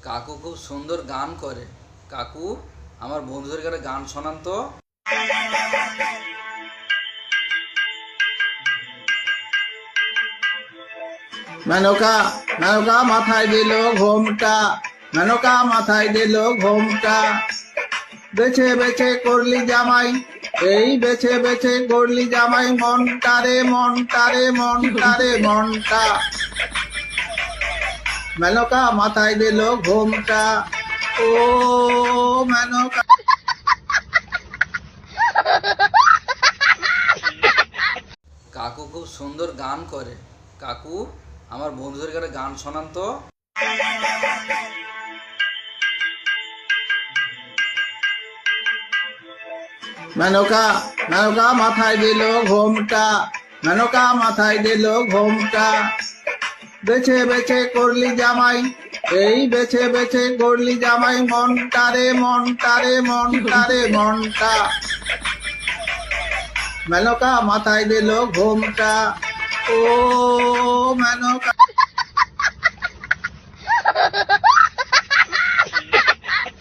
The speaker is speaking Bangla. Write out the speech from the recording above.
কাকু খুব সুন্দর গান করে। কাকু, আমার বন্ধুদের কাছে গান শোনান তো। মেনকা মেনকা মাথায় দিল ঘোমটা, মেনকা মাথায় দিল ঘোমটা। বেছে বেছে করলি জামাই, এই বেছে বেছে করলি জামাই, মনটা রে মনটা রে মনটা রে মনটা। মেনকা মাথায় দিল ঘোমটা, ও মেনকা। কাকু খুব সুন্দর গান করে। কাকু, আমার বন্ধুদের কাছে গান শোনান তো। মেনকা মেনকা মাথায় দিল ঘোমটা, মেনকা মাথায় দিল ঘোমটা। বেছে বেছে করলি জামাই, এই বেছে বেছে করলি জামাই, মনটা রে মনটা রে মনটা রে মনটা। মেনকা মাথায় দিল ঘোমটা, ও মেনকা।